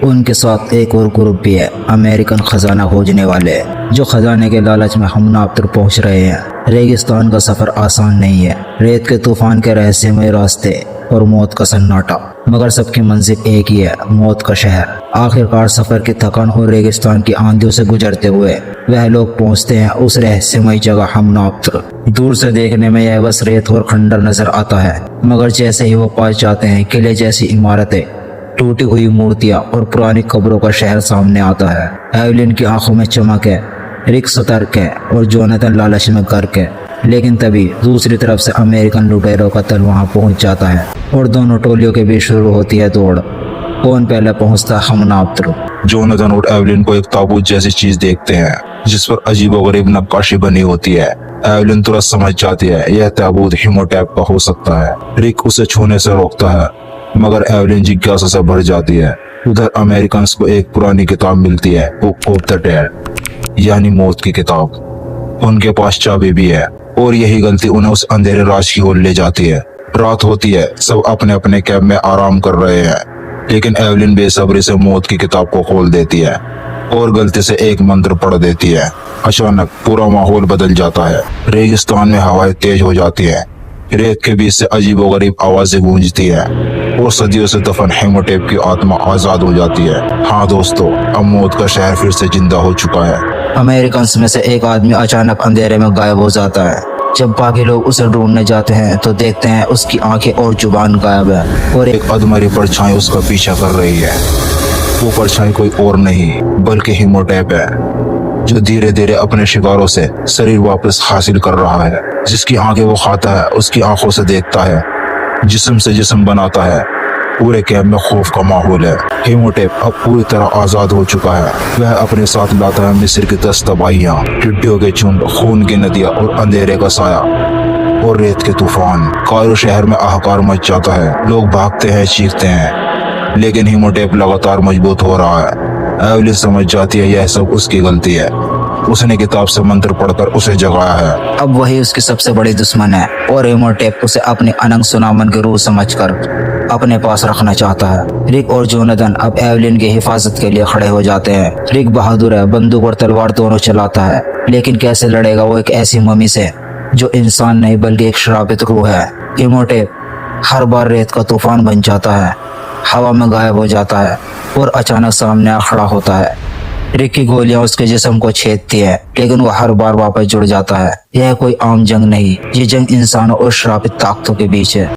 उनके साथ एक और ग्रुप भी है, अमेरिकन खजाना खोजने वाले, जो खजाने के लालच में हमनाप तक पहुंच रहे हैं। रेगिस्तान का सफर आसान नहीं है, रेत के तूफान के रहस्यमय रास्ते और मौत का सन्नाटा, मगर सबकी मंजिल एक ही है, मौत का शहर। आखिरकार सफर की थकान और रेगिस्तान की आंधियों से गुजरते हुए वह लोग पहुंचते हैं उस रहस्यमय जगह हमनाप तक। दूर से देखने में यह बस रेत और खंडर नजर आता है, मगर जैसे ही वो पास जाते हैं किले जैसी इमारतें, टूटी हुई मूर्तियां और पुरानी कब्रों का शहर सामने आता है। एवलिन की आंखों में चमक है, रिक सतर्क है और जोनाथन लालच में गर्क है। लेकिन तभी दूसरी तरफ से अमेरिकन लुटेरों का दल वहां पहुंच जाता है और दोनों टोलियों के बीच शुरू होती है दौड़। कौन पहले पहुंचता है हमनाप तक। जोनाथन और एवलिन को एक ताबूत जैसी चीज देखते हैं जिस पर अजीबोगरीब नक्काशी बनी होती है। एवलिन तुरंत समझ जाती है यह ताबूत हिमोटेप का हो सकता है। रिक उसे छूने से रोकता है, मगर एवलिन जिज्ञासा से भर जाती है। उधर अमेरिकन को एक पुरानी किताब मिलती है, बुक ऑफ द डेड, यानी मौत की किताब। उनके पास चाबी भी है और यही गलती उन्हें उस अंधेरे राज की ओर ले जाती है। रात होती है, सब अपने अपने कैब में आराम कर रहे हैं, लेकिन एवलिन बेसब्री से मौत की किताब को खोल देती है और गलती से एक मंत्र पढ़ देती है। अचानक पूरा माहौल बदल जाता है। रेगिस्तान में हवाएं तेज हो जाती है, रेत के बीच से अजीबोगरीब आवाजें गूंजती है और सदियों से दफन हेमोटेप की आत्मा आजाद हो जाती है। हाँ दोस्तों, अब मौत का शहर फिर से जिंदा हो चुका है। अमेरिकन में से एक आदमी अचानक अंधेरे में गायब हो जाता है। जब बाकी लोग उसे ढूंढने जाते हैं तो देखते हैं उसकी आंखें और जुबान गायब है और एक अधमरी परछाई उसका पीछा कर रही है। वो परछाई कोई और नहीं बल्कि हिमोटेप है, जो धीरे धीरे अपने शिकारों से शरीर वापस हासिल कर रहा है। जिसकी आंखें वो खाता है उसकी आंखों से देखता है, जिस्म से जिस्म बनाता है। पूरे कैंप में खौफ का माहौल है। हिमोटेप अब पूरी तरह आजाद हो चुका है। वह अपने साथ लाता है मिस्र की 10 तबाहियां, टिड्डियों के झुंड, खून की नदियां और अंधेरे का साया और रेत के तूफान। कायरो शहर में हाहाकार मच जाता है, लोग भागते हैं, चीखते हैं, लेकिन हिमोटेप लगातार मजबूत हो रहा है। एवलिन समझ जाती है यह सब उसकी गलती है। उसने किताब से मंत्र पढ़कर उसे जगाया है। अब वही उसकी सबसे बड़ी दुश्मन है और हिमोटेप उसे अपने अनंग सुनामन के रूह समझकर अपने पास रखना चाहता है। रिक और जोनाथन अब एवलिन की हिफाजत के लिए खड़े हो जाते हैं। रिक बहादुर है, बंदूक और तलवार दोनों चलाता है, लेकिन कैसे लड़ेगा वो एक ऐसी मम्मी से जो इंसान नहीं बल्कि एक श्रापित रूह है। हिमोटेप हर बार रेत का तूफान बन जाता है, हवा में गायब हो जाता है और अचानक सामने आ खड़ा होता है। रिक की गोलियां उसके जिस्म को छेदती है, लेकिन वो हर बार वापस जुड़ जाता है। यह कोई आम जंग नहीं, ये जंग इंसानों और श्रापित ताकतों के बीच है।